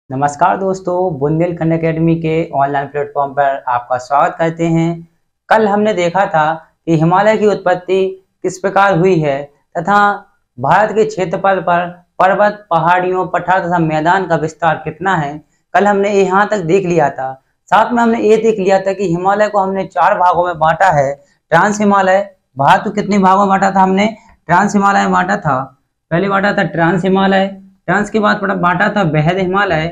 नमस्कार दोस्तों, बुंदेलखंड एकेडमी के ऑनलाइन प्लेटफॉर्म पर आपका स्वागत करते हैं। कल हमने देखा था कि हिमालय की उत्पत्ति किस प्रकार हुई है तथा भारत के क्षेत्रफल पर पर्वत, पहाड़ियों, पठार तथा मैदान का विस्तार कितना है। कल हमने यहाँ तक देख लिया था। साथ में हमने ये देख लिया था कि हिमालय को हमने 4 भागों में बांटा है। ट्रांस हिमालय, भारत को कितने भागों में बांटा था हमने? ट्रांस हिमालय में बांटा था। पहले बांटा था ट्रांस हिमालय, ट्रांस के बाद बांटा था बेहद हिमालय,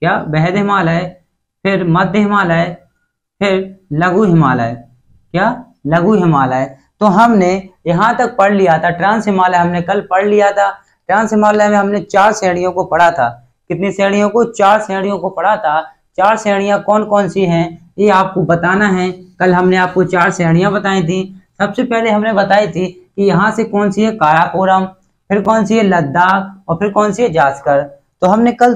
क्या बेहद हिमालय, फिर मध्य हिमालय, फिर लघु हिमालय, क्या लघु हिमालय। तो हमने यहाँ तक पढ़ लिया था। ट्रांस हिमालय हमने कल पढ़ लिया था। ट्रांस हिमालय में हमने 4 श्रेणियों को पढ़ा था। कितनी श्रेणियों को? 4 श्रेणियों को पढ़ा था। 4 श्रेणियां कौन कौन सी हैं ये आपको बताना है। कल हमने आपको 4 श्रेणियां बताई थी। सबसे पहले हमने बताई थी कि यहाँ से कौन सी है? काराकोरम, फिर कौन सी है? लद्दाख, और फिर कौन सी है? जास्कर। तो हमने कल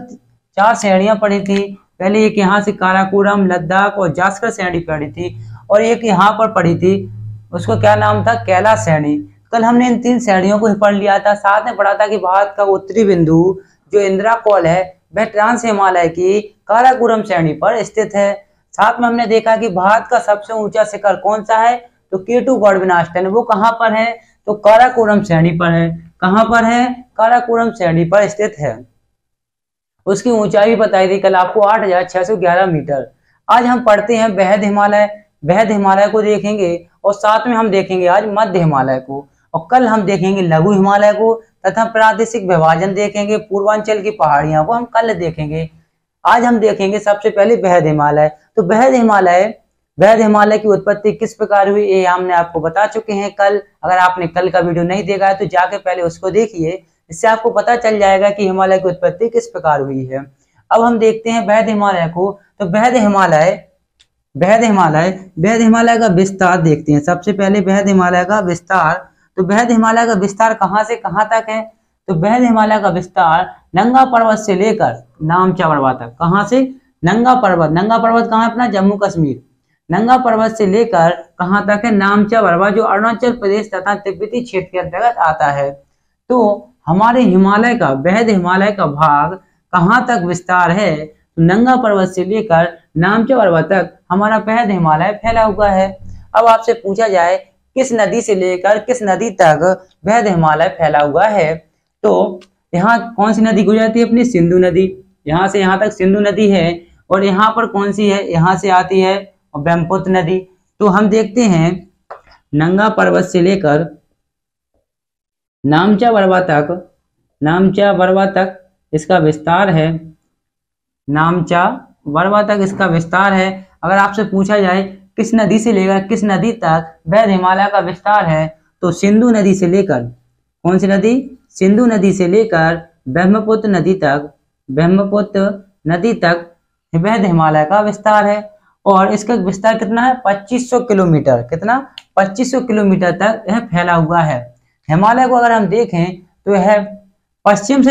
4 श्रेणियां पढ़ी थी। पहले एक यहाँ से काराकोरम, लद्दाख और जास्कर श्रेणी पढ़ी थी, और एक यहाँ पर पढ़ी थी, उसको क्या नाम था? कैलाश श्रेणी। कल हमने इन 3 श्रेणियों को ही पढ़ लिया था। साथ में पढ़ा था कि भारत का उत्तरी बिंदु जो इंद्राकोल है वह ट्रांस हिमालय की काराकोरम श्रेणी पर स्थित है। साथ में हमने देखा कि भारत का सबसे ऊंचा शिखर कौन सा है? तो केटू गौड़विनाशटन। वो कहाँ पर है? तो काराकोरम श्रेणी पर है। कहाँ पर है? काराकोरम श्रेणी पर स्थित है। उसकी ऊंचाई भी बताई थी कल आपको, 8611 मीटर। आज हम पढ़ते हैं बेहद हिमालय। बेहद हिमालय को देखेंगे और साथ में हम देखेंगे आज मध्य हिमालय को, और कल हम देखेंगे लघु हिमालय को तथा प्रादेशिक विभाजन देखेंगे। पूर्वांचल की पहाड़ियों को हम कल देखेंगे। आज हम देखेंगे सबसे पहले बेहद हिमालय। तो बेहद हिमालय की उत्पत्ति किस प्रकार हुई ये हमने आपको बता चुके हैं कल। अगर आपने कल का वीडियो नहीं देखा है तो जाके पहले उसको देखिए, इससे आपको पता चल जाएगा कि हिमालय की उत्पत्ति किस प्रकार हुई है। अब हम देखते हैं बेहद हिमालय को। तो बेहद हिमालय का विस्तार देखते हैं। सबसे पहले बेहद हिमालय का विस्तार। तो बेहद हिमालय का विस्तार कहाँ से कहाँ तक है? तो बेहद हिमालय का विस्तार नंगा पर्वत से लेकर नामचा पर्वत तक। कहाँ से? नंगा पर्वत कहाँ है? अपना जम्मू कश्मीर। नंगा पर्वत से लेकर कहाँ तक है? नामचा पर्वत, जो अरुणाचल प्रदेश तथा तिब्बती क्षेत्र के अंतर्गत आता है। तो हमारे हिमालय का, बेहद हिमालय का भाग कहाँ तक विस्तार है? तो नंगा पर्वत से लेकर नामचा पर्वत तक हमारा बेहद हिमालय फैला हुआ है। अब आपसे पूछा जाए किस नदी से लेकर किस नदी तक बेहद हिमालय फैला हुआ है, तो यहाँ कौन सी नदी गुजरती है? अपनी सिंधु नदी। यहाँ से यहाँ तक सिंधु नदी है। और यहाँ पर कौन सी है? यहाँ से आती है ब्रह्मपुत्र नदी। तो हम देखते हैं नंगा पर्वत से लेकर नामचा बरवा तक इसका विस्तार है। नामचा बरवा तक इसका विस्तार है। अगर आपसे पूछा जाए किस नदी से लेकर किस नदी तक बेहद हिमालय का विस्तार है, तो सिंधु नदी से लेकर, कौन सी नदी? सिंधु नदी से लेकर ब्रह्मपुत्र नदी तक बेहद हिमालय का विस्तार है। और इसका विस्तार कितना है? 2500 किलोमीटर। कितना? 2500 किलोमीटर तक यह फैला हुआ है। हिमालय को अगर हम देखें तो यह पश्चिम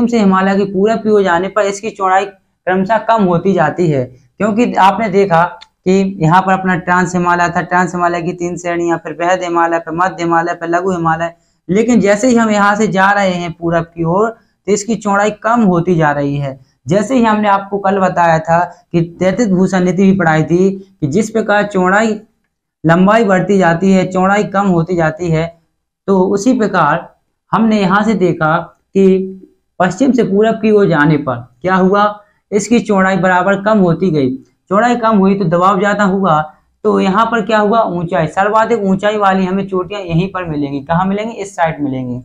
से हिमालय की पूरब की ओर जाने पर इसकी चौड़ाई क्रमशः कम होती जाती है। क्योंकि आपने देखा कि यहाँ पर अपना ट्रांस हिमालय था। ट्रांस हिमालय की 3 श्रेणियां, फिर बेहद हिमालय, फिर मध्य हिमालय, फिर लघु हिमालय। लेकिन जैसे ही हम यहाँ से जा रहे हैं पूरब की ओर, तो इसकी चौड़ाई कम होती जा रही है। जैसे ही हमने आपको कल बताया था कि 33 भूषण नीति भी पढ़ाई थी कि जिस प्रकार लंबाई बढ़ती जाती है, चौड़ाई कम होती जाती है, तो उसी प्रकार हमने यहाँ से देखा कि पश्चिम से पूरब की ओर जाने पर क्या हुआ? इसकी चौड़ाई बराबर कम होती गई। चौड़ाई कम हुई तो दबाव ज्यादा हुआ। तो यहाँ पर क्या हुआ? ऊंचाई, सर्वाधिक ऊंचाई वाली हमें चोटियां यहीं पर मिलेंगी। कहाँ मिलेंगी? इस साइड मिलेंगी।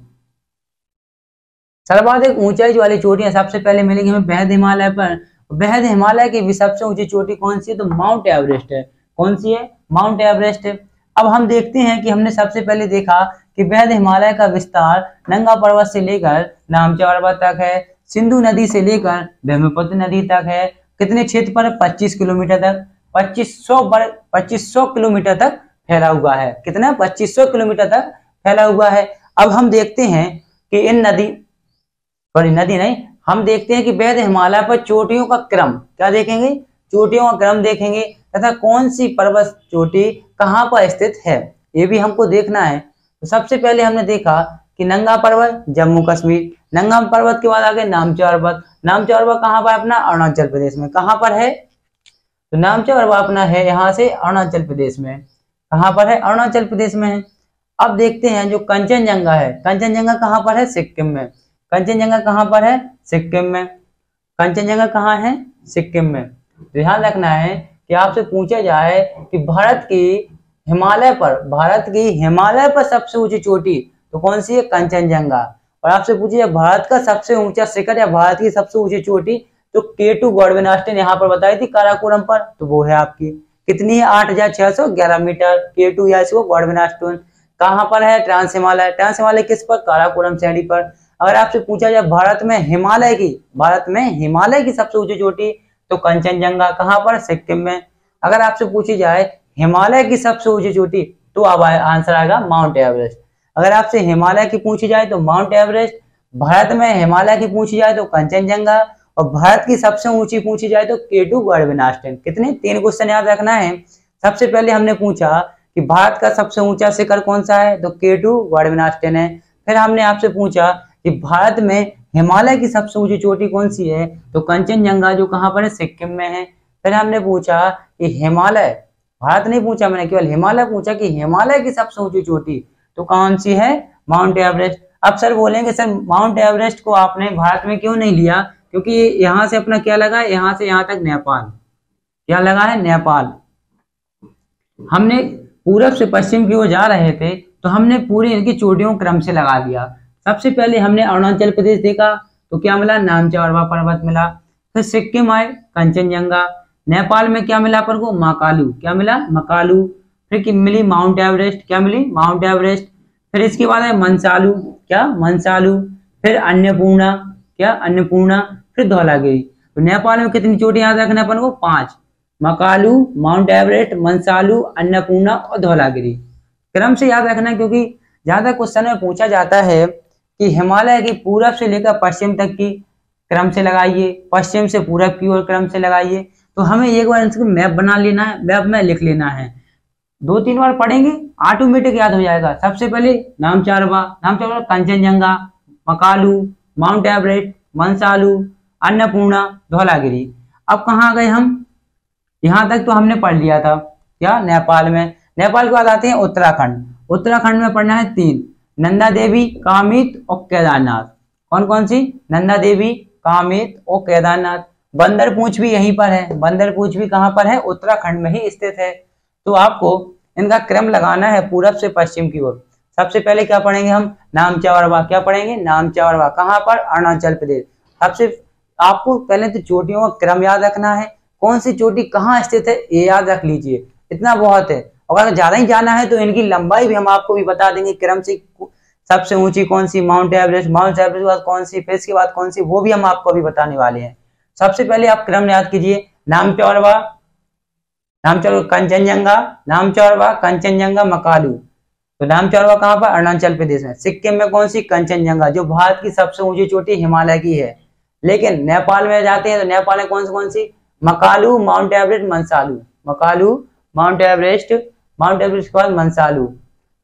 सर्वाधिक ऊंचाई वाली चोटियां सबसे पहले मिलेंगी हमें बेहद हिमालय पर। बेहद हिमालय की भी सबसे ऊंची चोटी कौन सी है? तो माउंट एवरेस्ट है। कौन सी है? माउंट एवरेस्ट है। अब हम देखते हैं कि हमने सबसे पहले देखा कि बेहद हिमालय का विस्तार नंगा पर्वत से लेकर नामचा पर्वत तक है, सिंधु नदी से लेकर ब्रह्मपुत्र नदी तक है। कितने क्षेत्र पर? 25 किलोमीटर तक। 2500 किलोमीटर तक फैला हुआ है। कितना? 2500 किलोमीटर तक फैला हुआ है। अब हम देखते हैं कि हम देखते हैं कि बेहद हिमालय पर चोटियों का क्रम, क्या देखेंगे? चोटियों का क्रम देखेंगे तथा कौन सी पर्वत चोटी कहाँ पर स्थित है ये भी हमको देखना है। तो सबसे पहले हमने देखा कि नंगा पर्वत जम्मू कश्मीर, नंगा पर्वत के बाद आगे नामचा पर्वत। नामचा पर्वत कहाँ पर अपना अरुणाचल प्रदेश में, कहाँ पर है तो नामचा पर्वत अपना है यहाँ से अरुणाचल प्रदेश में, कहाँ पर है अरुणाचल प्रदेश में है। अब देखते हैं जो कंचनजंगा है, कंचनजंगा कहाँ पर है सिक्किम में, कंचनजंगा कहाँ पर है सिक्किम में, कंचनजंगा कहाँ है सिक्किम में। तो ध्यान रखना है कि आपसे पूछा जाए कि भारत की हिमालय पर सबसे ऊंची चोटी तो कौन सी है कंचनजंगा। और आपसे पूछिए भारत का सबसे ऊंचा शिखर या भारत की सबसे ऊंची चोटी तो K2 गॉडविनास्ट ने यहाँ पर बताई थी काराकोरम पर, तो वो है आपकी कितनी है 8611 मीटर K2 या इसको गॉडविनास्ट। कहाँ पर है ट्रांस हिमालय, ट्रांस हिमालय किस पर काराकोरम श्रेणी पर। अगर आपसे पूछा जाए भारत में हिमालय की सबसे ऊंची चोटी तो कंचनजंगा कहाँ पर सिक्किम में। अगर आपसे पूछी जाए हिमालय की सबसे ऊंची चोटी तो अब आंसर आएगा माउंट एवरेस्ट। अगर आपसे हिमालय की पूछी जाए तो माउंट एवरेस्ट, भारत में हिमालय की पूछी जाए तो कंचनजंगा, और भारत की सबसे ऊंची पूछी जाए तो K2 गॉडविनास्ट। कितने 3 क्वेश्चन याद रखना है। सबसे पहले हमने पूछा कि भारत का सबसे ऊंचा शिखर कौन सा है तो K2 गॉडविनास्ट है। फिर हमने आपसे पूछा कि भारत में हिमालय की सबसे ऊंची चोटी कौन सी है तो कंचनजंगा, जो कहाँ पर है सिक्किम में है। फिर हमने पूछा कि हिमालय, भारत नहीं पूछा मैंने, केवल हिमालय पूछा कि हिमालय की सबसे ऊंची चोटी तो कौन सी है माउंट एवरेस्ट। अब सर बोलेंगे सर माउंट एवरेस्ट को आपने भारत में क्यों नहीं लिया, क्योंकि यहाँ से अपना क्या लगा, यहाँ से यहाँ तक नेपाल, क्या लगा है नेपाल। हमने पूरब से पश्चिम की ओर जा रहे थे तो हमने पूरी इनकी चोटियों को क्रम से लगा दिया। सबसे पहले हमने अरुणाचल प्रदेश देखा तो क्या मिला नामचा पर्वत मिला, फिर सिक्किम आए कंचनजंगा, नेपाल में क्या मिला अपन को मकालू, क्या मिला मकालू, फिर मिली माउंट एवरेस्ट, क्या मिली माउंट एवरेस्ट। फिर इसके बाद है मनसालू, क्या मनसालू, फिर अन्नपूर्णा, क्या अन्नपूर्णा, फिर धौलागिरी। तो नेपाल में कितनी चोटी याद रखना अपन को 5, मकालू, माउंट एवरेस्ट, मनसालू, अन्नपूर्णा और धौलागिरी। क्रम से याद रखना क्योंकि ज्यादा क्वेश्चन में पूछा जाता है कि हिमालय की पूरब से लेकर पश्चिम तक की क्रम से लगाइए, पश्चिम से पूरब की ओर क्रम से लगाइए। तो हमें एक बार इसको मैप बना लेना है, मैप में लिख लेना है, 2-3 बार पढ़ेंगे ऑटोमेटिक याद हो जाएगा। सबसे पहले नामचा पर्वत, कंचनजंगा, मकालू, माउंट एवरेस्ट, मनसालू, अन्नपूर्णा, धौलागिरी। अब कहाँ गए हम, यहाँ तक तो हमने पढ़ लिया था क्या नेपाल में। नेपाल के बाद आते हैं उत्तराखंड। उत्तराखंड में पढ़ना है 3, नंदा देवी, कामित और केदारनाथ। कौन कौन सी, नंदा देवी, कामित और केदारनाथ। बंदरपूंछ भी यहीं पर है, बंदरपूंछ भी कहाँ पर है उत्तराखंड में ही स्थित है। तो आपको इनका क्रम लगाना है पूरब से पश्चिम की ओर। सबसे पहले क्या पढ़ेंगे हम नामचा पर्वत, क्या पढ़ेंगे नामचा पर्वत, कहाँ पर अरुणाचल प्रदेश। सबसे आपको पहले तो चोटियों का क्रम याद रखना है, कौन सी चोटी कहाँ स्थित है ये याद रख लीजिए, इतना बहुत है। अगर ज्यादा ही जाना है तो इनकी लंबाई भी हम आपको भी बता देंगे क्रम से, सबसे ऊंची कौन सी माउंट एवरेस्ट, माउंट एवरेस्ट के बाद कौन सी, फिर इसके बाद कौन सी, वो भी हम आपको अभी बताने वाले हैं। सबसे पहले आप क्रम याद कीजिए, नामचा पर्वत, कंचनजंगा, नामचा पर्वत, कंचनजंगा, मकालू। तो नामचा पर्वत कहाँ पर अरुणाचल प्रदेश में। सिक्किम में कौन सी कंचनजंगा, जो भारत की सबसे ऊंची चोटी हिमालय की है। लेकिन नेपाल में जाते हैं तो नेपाल में कौन सी Makalu, Mount Everest, Manaslu, Makalu, Mount Everest, Mount Everest के बाद मनसालू।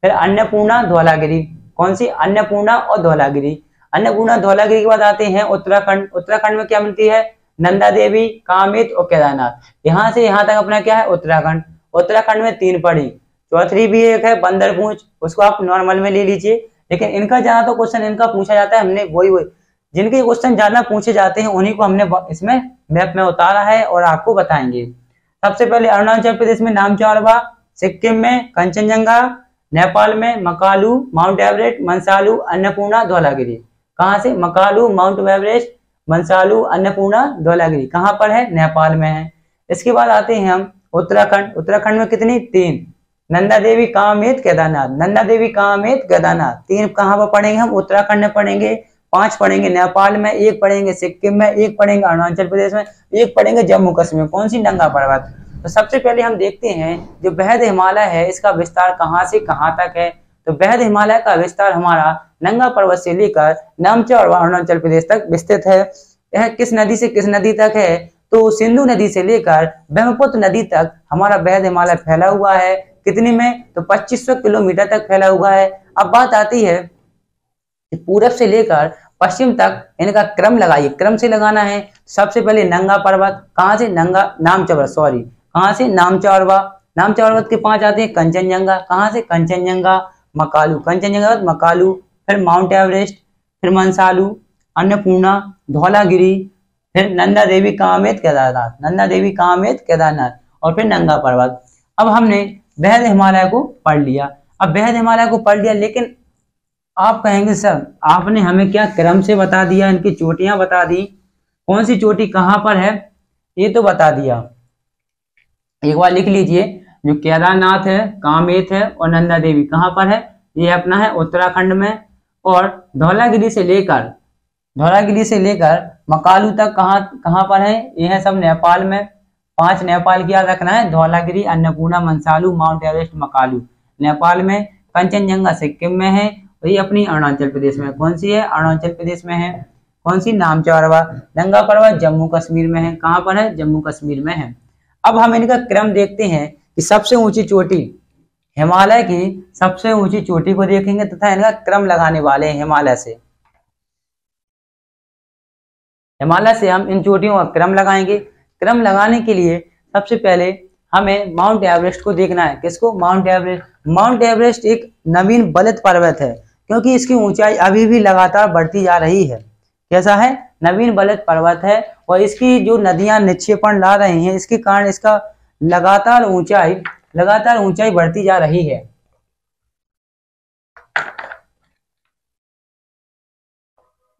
फिर अन्नपूर्णा, धौलागिरी, कौन सी अन्नपूर्णा और धौलागिरी। अन्नपूर्णा धौलागिरी के बाद आते हैं उत्तराखंड। उत्तराखंड में क्या मिलती है नंदा देवी, कामित और केदारनाथ। यहाँ से यहाँ तक अपना क्या है उत्तराखंड। उत्तराखंड में 3 पढ़ी, चौथी भी एक है बंदरपूंछ, उसको आप नॉर्मल में ले लीजिए। लेकिन इनका ज्यादा तो क्वेश्चन इनका पूछा जाता है, हमने वही जिनके क्वेश्चन ज्यादा पूछे जाते हैं उन्हीं को हमने इसमें मैप में उतारा है और आपको बताएंगे। सबसे पहले अरुणाचल प्रदेश में नामचा पर्वत, सिक्किम में कंचनजंगा, नेपाल में मकालू, माउंट एवरेस्ट, मनसालू, अन्नपूर्णा, धौलागिरी। कहाँ से मकालू, माउंट एवरेस्ट, मनसालू, अन्नपूर्णा, धौलागिरी कहाँ पर है नेपाल में है। इसके बाद आते हैं हम उत्तराखंड। उत्तराखंड में कितनी 3, नंदा देवी, कामित, केदारनाथ। नंदा देवी, कामित, केदारनाथ 3 कहाँ पर पढ़ेंगे हम उत्तराखंड में पढ़ेंगे, 5 पढ़ेंगे नेपाल में, 1 पढ़ेंगे सिक्किम में, 1 पढ़ेंगे अरुणाचल प्रदेश में, 1 पढ़ेंगे जम्मू कश्मीर। कौन सी नंगा पर्वत। तो सबसे पहले हम देखते हैं जो बेहद हिमालय है इसका विस्तार कहाँ से कहाँ तक है। तो बेहद हिमालय का विस्तार हमारा नंगा पर्वत से लेकर नामचा और अरुणाचल प्रदेश तक विस्तृत है। यह किस नदी से किस नदी तक है तो सिंधु नदी से लेकर ब्रह्मपुत्र नदी तक हमारा बेहद हिमालय फैला हुआ है। कितनी में तो 2500 किलोमीटर तक फैला हुआ है। अब बात आती है पूरब से लेकर पश्चिम तक इनका क्रम लगाइए, क्रम से लगाना है। सबसे पहले नंगा पर्वत, कहाँ से? नंगा नामचौर सॉरी कहाँ से? नामचौरवा। नामचौरवत के 5 आते हैं कंचनजंगा, कहाँ से? कंचनजंगा, मकालू, कंचनजंगा मकालू, फिर माउंट एवरेस्ट, फिर मंसालू, अन्नपूर्णा, धौलागिरी, फिर नंदा देवी कामेत केदारनाथ, नंदा देवी कामेत केदारनाथ, और फिर नंगा पर्वत। अब हमने बेहद हिमालय को पढ़ लिया। अब बेहद हिमालय को पढ़ लिया, लेकिन आप कहेंगे सर आपने हमें क्या क्रम से बता दिया, इनकी चोटियां बता दी, कौन सी चोटी कहाँ पर है ये तो बता दिया। एक बार लिख लीजिए, जो केदारनाथ है, कामेत है और नंदा देवी कहाँ पर है? ये अपना है उत्तराखंड में। और धौलागिरी से लेकर मकालू तक कहाँ पर है? ये है सब नेपाल में। 5 नेपाल की याद रखना है, धौलागिरी, अन्नपूर्णा, मंसालू, माउंट एवरेस्ट, मकालू नेपाल में। कंचनजंगा सिक्किम में है, और ये अपनी अरुणाचल प्रदेश में। कौन सी है? अरुणाचल प्रदेश में है। कौन सी? नामचौरवा। नंगा पर्वत जम्मू कश्मीर में है, कहाँ पर है? जम्मू कश्मीर में है। अब हम इनका क्रम देखते हैं कि सबसे ऊंची चोटी, हिमालय की सबसे ऊंची चोटी को देखेंगे तथा इनका क्रम लगाने वाले हैं। हिमालय से हम इन चोटियों का क्रम लगाएंगे। क्रम लगाने के लिए सबसे पहले हमें माउंट एवरेस्ट को देखना है। किसको? Mount Everest. माउंट एवरेस्ट एक नवीन बलित पर्वत है, क्योंकि इसकी ऊंचाई अभी भी लगातार बढ़ती जा रही है। कैसा है? नवीन बलित पर्वत है, और इसकी जो नदियां निक्षेपण ला रही हैं, इसके कारण इसका लगातार ऊंचाई बढ़ती जा रही है।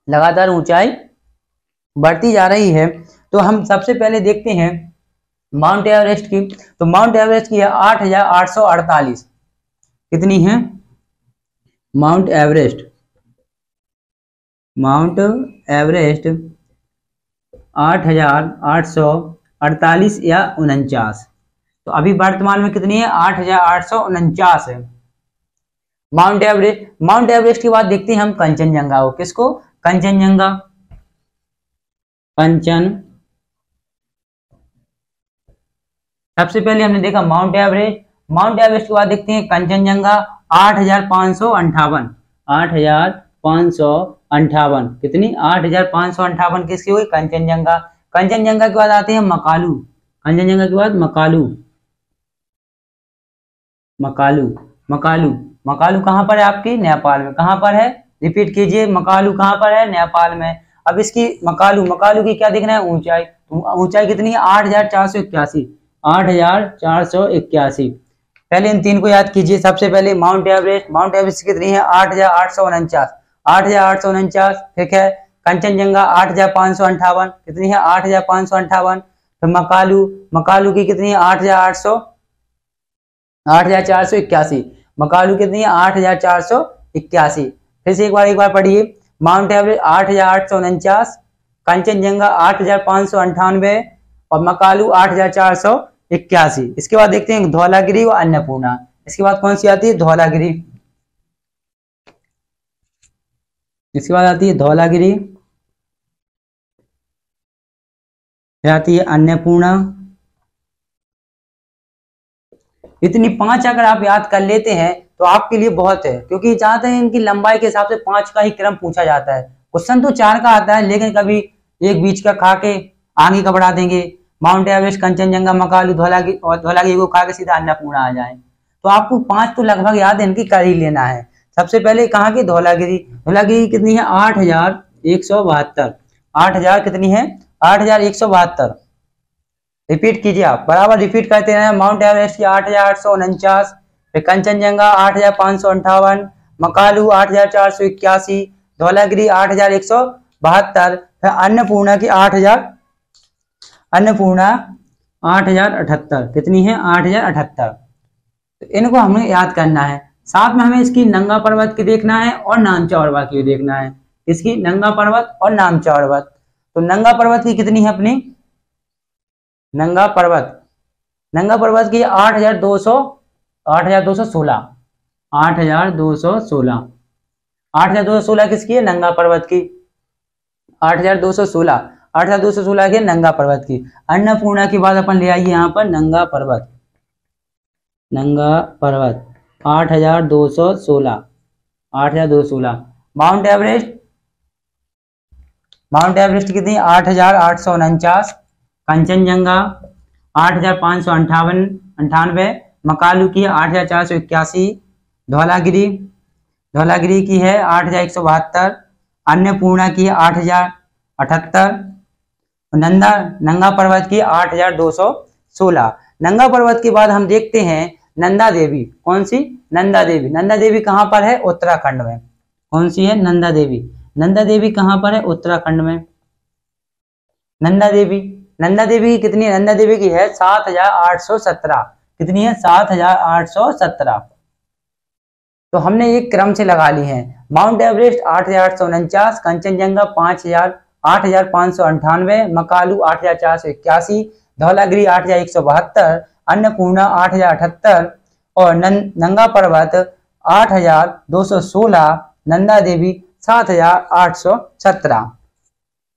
लगातार ऊंचाई बढ़ती जा रही है। तो हम सबसे पहले देखते हैं माउंट एवरेस्ट की। तो माउंट एवरेस्ट की है 8,848। कितनी है? माउंट एवरेस्ट 8,848 या 49। तो अभी वर्तमान में कितनी है? 8,849 है माउंट एवरेस्ट। माउंट एवरेस्ट के बाद देखते हैं हम कंचनजंगा को। किसको? कंचनजंगा। सबसे पहले हमने देखा माउंट एवरेस्ट। माउंट एवरेस्ट के बाद देखते हैं कंचनजंगा 8,558। 8,558 कितनी? 8,558 किसकी हुई? कंचनजंगा। कंचनजंगा के बाद आते हैं मकालू। कंचनजंगा के बाद मकालू कहाँ पर है? आपकी नेपाल में। कहाँ पर है? रिपीट कीजिए, मकालू कहाँ पर है? नेपाल में। अब इसकी मकालू की क्या देखना है? ऊंचाई। ऊंचाई कितनी है? 8,481। 8,481। पहले इन 3 को याद कीजिए। सबसे पहले माउंट एवरेस्ट कितनी है? 8,849। 8,849। ठीक है। कंचनजंगा 8,558 कितनी है? 8,558। फिर मकालू की कितनी है? 8,481। मकालू कितनी है? 8,481। फिर से एक बार पढ़िए। माउंट एवरेस्ट 8,849, कंचनजंगा 8,598 और मकालू 8,481। इसके बाद देखते हैं धौलागिरी व अन्नपूर्णा। इसके बाद कौन सी आती है? धौलागिरी। इसके बाद आती है धौलागिरी, फिर आती है अन्नपूर्णा। इतनी 5 अगर आप याद कर लेते हैं तो आपके लिए बहुत है, क्योंकि चाहते हैं इनकी लंबाई के हिसाब से 5 का ही क्रम पूछा जाता है। क्वेश्चन तो 4 का आता है, लेकिन कभी एक बीच का खा के आगे का बढ़ा देंगे। माउंट एवरेस्ट, कंचनजंगा, मकालू, धौलागिरी को खा के सीधा अन्नपूर्णा आ जाए। तो आपको 5 तो लगभग याद है, इनकी कर ही लेना है। सबसे पहले कहाँ की? धौलागिरी। धौलागिरी कितनी है? 8,172। 8,000 कितनी है? 8,172। रिपीट कीजिए, आप बराबर रिपीट करते रहे। माउंट एवरेस्ट की 8,849, फिर कंचनजंगा 8,558, मकालू 8,481, धौलागिरी 8,172, फिर अन्नपूर्णा 8,078। कितनी है? 8,078। तो इनको हमें याद करना है। साथ में हमें इसकी नंगा पर्वत की देखना है और नामचौरवा की देखना है। इसकी नंगा पर्वत और नामचौरवत। तो नंगा पर्वत की कितनी है अपनी? नंगा पर्वत की 8,216। 8,216 किसकी है? नंगा पर्वत की। 8,216 की नंगा पर्वत की। अन्नपूर्णा के बाद अपन ले आइए यहाँ पर नंगा पर्वत 8,216। माउंट एवरेस्ट माउंट एवरेस्ट कितनी 8,849, कंचनजंगा 8,598, मकालू की 8,481, धौलागिरी की है 8,172, अन्नपूर्णा की 8,078, नंगा पर्वत की 8,216। नंगा पर्वत के बाद हम देखते हैं नंदा देवी। कौन सी? नंदा देवी। नंदा देवी कहाँ पर है? उत्तराखंड में। कौन सी है? नंदा देवी। नंदा देवी कहाँ पर है? उत्तराखंड में। नंदा देवी की कितनी? नंदा देवी की है 7,817। कितनी है? 7,817। तो हमने ये क्रम से लगा ली है। माउंट एवरेस्ट 8,849, कंचनजंगा 8,598, मकालू 8,481, धौलागिरी 8,172, अन्नपूर्णा 8,078 और नंगा पर्वत 8,216, नंदा देवी 7,817।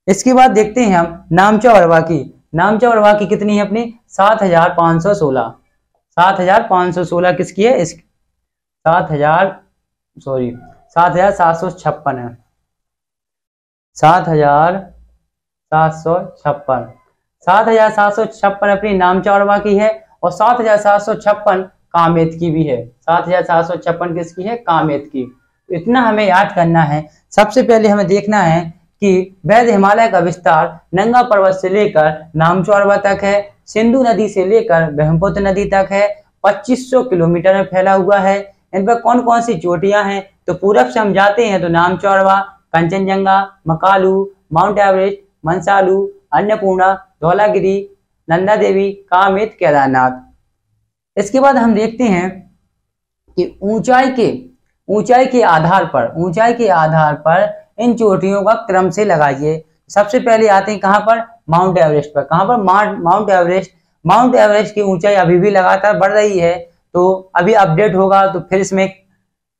इसके बाद देखते हैं हम नामचा वरवा की। नामचा वरवा की कितनी है अपनी? 7,516। 7,516 किसकी है? 7,756 है। 7,756। 7,756 अपनी नामचौरवा की है और 7,756 कामेत की भी है। 7,756 किसकी है? कामेत की। इतना हमें याद करना है। सबसे पहले हमें देखना है कि वैद्य हिमालय का विस्तार नंगा पर्वत से लेकर नामचौरवा तक है, सिंधु नदी से लेकर ब्रह्मपुत्र नदी तक है, 2500 किलोमीटर में फैला हुआ है। इन पर कौन कौन सी चोटियां हैं? तो पूरब से हम जाते हैं तो नामचौरवा, कंचनजंगा, मकालू, माउंट एवरेस्ट, मंसालू, अन्नपूर्णा, धौलागिरी, नंदा देवी, कामेत, केदारनाथ। इसके बाद हम देखते हैं कि ऊंचाई के आधार पर इन चोटियों का क्रम से लगाइए। सबसे पहले आते हैं कहां पर? माउंट एवरेस्ट पर। कहां पर? माउंट एवरेस्ट की ऊंचाई अभी भी लगातार बढ़ रही है। तो अभी अपडेट होगा तो फिर इसमें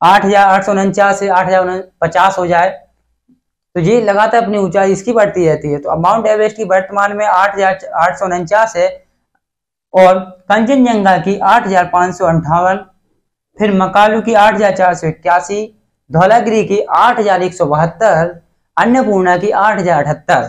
8,849 से 8,050 हो जाए, तो ये लगातार अपनी ऊंचाई इसकी बढ़ती रहती है। तो अब माउंट एवरेस्ट की वर्तमान में 8,849 है और कंचनजंगा की 8,558, फिर मकालू की 8,481, धौलागिरी की 8,172, अन्नपूर्णा की 8,078,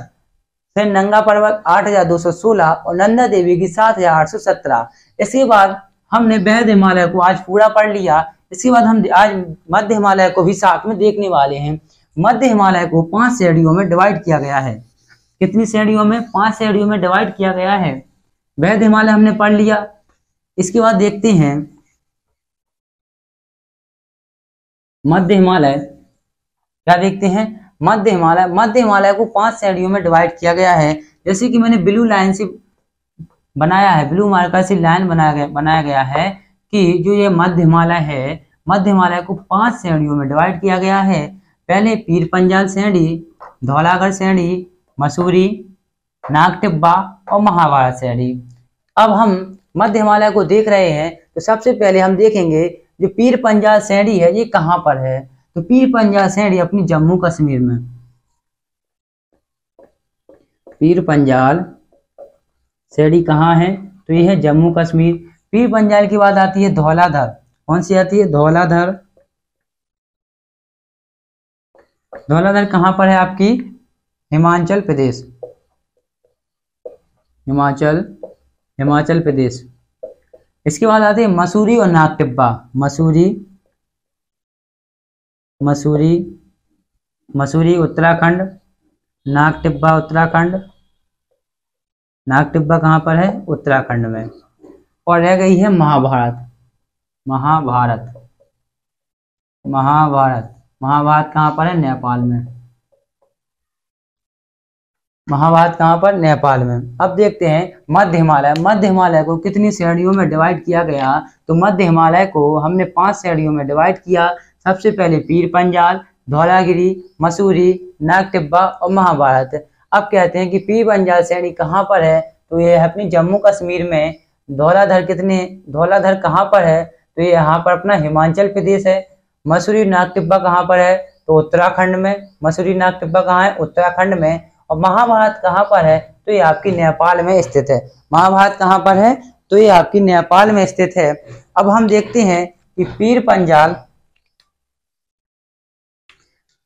फिर नंगा पर्वत 8,216 और नंदा देवी की 7,817। इसके बाद हमने वैद्य हिमालय को आज पूरा पढ़ लिया। इसके बाद हम आज मध्य हिमालय को भी साथ में देखने वाले हैं। मध्य हिमालय को 5 श्रेणियों में डिवाइड किया गया है। कितनी श्रेणियों में? 5 श्रेणियों में डिवाइड किया गया है। वैद्य हिमालय हमने पढ़ लिया। इसके बाद देखते हैं मध्य हिमालय। क्या देखते हैं? मध्य हिमालय को 5 श्रेणियों में डिवाइड किया गया है। जैसे कि मैंने ब्लू लाइन से बनाया है, ब्लू मार्कर से लाइन बनाया गया है कि जो ये मध्य हिमालय है, मध्य हिमालय को 5 श्रेणियों में डिवाइड किया गया है। पहले पीर पंजाल श्रेणी, धौलागढ़ श्रेणी, मसूरी, नागटिब्बा और महाभारत श्रेणी। अब हम मध्य हिमालय को देख रहे हैं तो सबसे पहले हम देखेंगे जो पीर पंजाल श्रेणी है ये कहाँ पर है। तो पीर पंजाल श्रेणी अपनी जम्मू कश्मीर में। पीर पंजाल श्रेणी कहाँ है? तो ये है जम्मू कश्मीर। पीर पंजाल की बात आती है धौलाधर। कौन सी आती है? धौलाधर। धौलाधर कहाँ पर है आपकी? हिमाचल प्रदेश। हिमाचल प्रदेश। इसके बाद आती है मसूरी और नागटिब्बा। मसूरी उत्तराखंड, नागटिब्बा उत्तराखंड। नागटिब्बा कहाँ पर है? उत्तराखंड में। और रह गई है महाभारत। महाभारत कहाँ पर है? नेपाल में। महाभारत कहाँ पर? नेपाल में। अब देखते हैं मध्य हिमालय को कितनी श्रेणियों में डिवाइड किया गया। तो मध्य हिमालय को हमने 5 श्रेणियों में डिवाइड किया। सबसे पहले पीर पंजाल, धौलागिरी, मसूरी, नागटिब्बा और महाभारत। अब कहते हैं कि पीर पंजाल श्रेणी कहाँ पर है? तो ये है अपनी जम्मू कश्मीर में। धौलाधर कहाँ पर है? तो ये यहाँ पर अपना हिमाचल प्रदेश है। मसूरी नागटिब्बा कहाँ पर है? तो उत्तराखंड में। मसूरी नागटिब्बा कहाँ है? उत्तराखंड में। और महाभारत कहाँ पर है? तो ये आपकी नेपाल में स्थित है। महाभारत कहाँ पर है? तो ये आपकी नेपाल में स्थित है। अब हम देखते हैं कि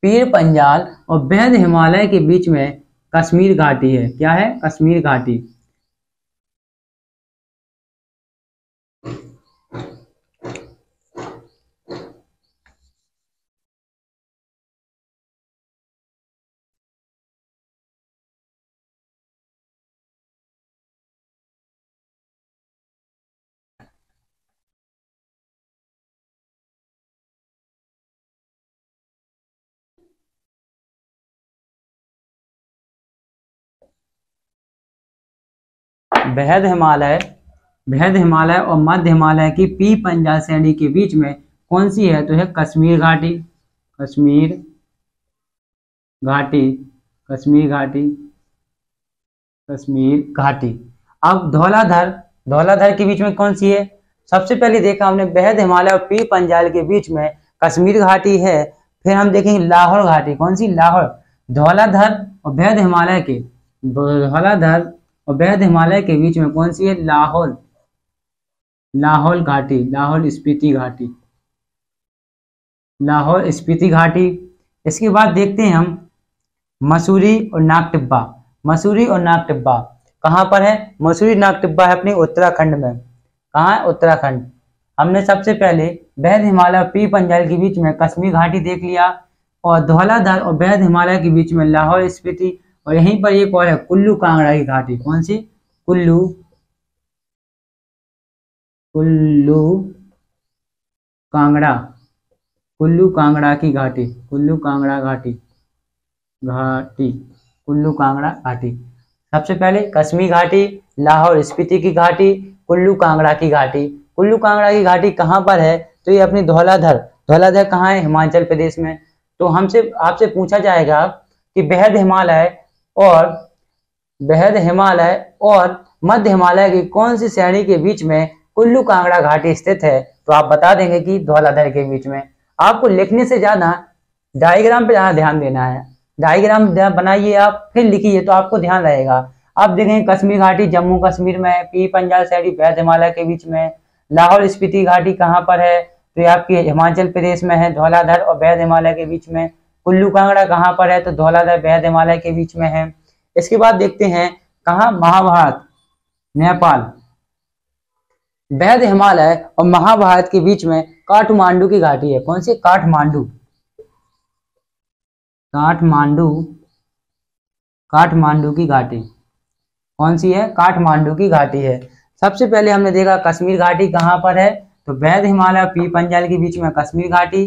पीर पंजाल और वैद्य हिमालय के बीच में कश्मीर घाटी है। क्या है? कश्मीर घाटी। बेहद हिमालय और मध्य हिमालय की पी पंजाल श्रेणी के बीच में कौन सी है? तो है कश्मीर घाटी। कश्मीर घाटी, कश्मीर घाटी, कश्मीर घाटी। अब धौलाधर के बीच में कौन सी है? सबसे पहले देखा हमने बेहद हिमालय और पी पंजाल के बीच में कश्मीर घाटी है। फिर हम देखेंगे लाहौल घाटी। कौन सी? लाहौल। धौलाधर और बेहद हिमालय के बीच में कौन सी है? लाहौल। लाहौल घाटी, लाहौल स्पीति घाटी, लाहौल स्पीति घाटी। इसके बाद देखते हैं हम मसूरी और नागटिब्बा। मसूरी और नागटिब्बा कहाँ पर है? मसूरी नागटिब्बा है अपने उत्तराखंड में। कहाँ है? उत्तराखंड। हमने सबसे पहले बेहद हिमालय और पी पंजाल के बीच में कश्मीर घाटी देख लिया, और धौलाधर और बेहद हिमालय के बीच में लाहौल स्पीति, और यहीं पर एक और है कुल्लू कांगड़ा की घाटी। कौन सी? कुल्लू कांगड़ा, कुल्लू कांगड़ा की घाटी, कुल्लू कांगड़ा घाटी, कुल्लू कांगड़ा घाटी। सबसे पहले कश्मीर घाटी, लाहौल स्पीति की घाटी, कुल्लू कांगड़ा की घाटी। कुल्लू कांगड़ा की घाटी कहाँ पर है? तो ये अपनी धौलाधर कहाँ है? हिमाचल प्रदेश में। तो आपसे पूछा जाएगा कि बेहद हिमालय और मध्य हिमालय की कौन सी श्रेणी के बीच में कुल्लू कांगड़ा घाटी स्थित है? तो आप बता देंगे कि धौलाधर के बीच में। आपको लिखने से ज्यादा डायग्राम पे ज्यादा ध्यान देना है। डायग्राम बनाइए आप, फिर लिखिए, तो आपको ध्यान रहेगा। आप देखेंगे कश्मीर घाटी जम्मू कश्मीर में, पी पंजाल श्रेणी बेहद हिमालय के बीच में। लाहौल स्पीति घाटी कहाँ पर है? तो ये आपकी हिमाचल प्रदेश में है, धौलाधर और बेहद हिमालय के बीच में। कुल्लू कांगड़ा कहाँ पर है? तो धौलाधर बेहद हिमालय के बीच में है। इसके बाद देखते हैं कहाँ? महाभारत, नेपाल। बेहद हिमालय और महाभारत के बीच में काठमांडू की घाटी है। कौन सी? काठमांडू की घाटी। कौन सी है? काठमांडू की घाटी है। सबसे पहले हमने देखा कश्मीर घाटी कहाँ पर है? तो बेहद हिमालय और पी पंजाल के बीच में कश्मीर घाटी,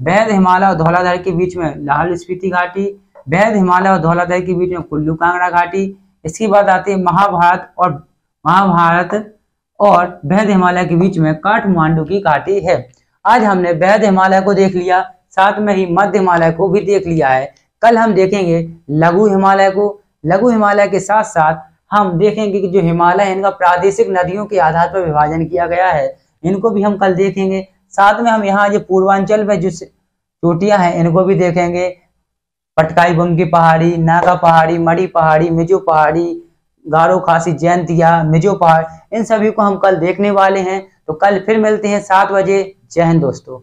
बेहद हिमालय और धौलाधर के बीच में लाहौल स्पीति घाटी, बेहद हिमालय और धौलाधर के बीच में कुल्लू कांगड़ा घाटी। इसके बाद आती है महाभारत और बेहद हिमालय के बीच में काठमांडू की घाटी है। आज हमने बेहद हिमालय को देख लिया, साथ में ही मध्य हिमालय को भी देख लिया है। कल हम देखेंगे लघु हिमालय को। लघु हिमालय के साथ साथ हम देखेंगे कि जो हिमालय है इनका प्रादेशिक नदियों के आधार पर विभाजन किया गया है, इनको भी हम कल देखेंगे। साथ में हम यहाँ जो पूर्वांचल में जो चोटियां हैं इनको भी देखेंगे। पटकाई बंगी पहाड़ी, नागा पहाड़ी, मड़ी पहाड़ी, मिजो पहाड़ी, गारो खासी जयंतिया, मिजो पहाड़, इन सभी को हम कल देखने वाले हैं। तो कल फिर मिलते हैं 7 बजे। जय हिंद दोस्तों।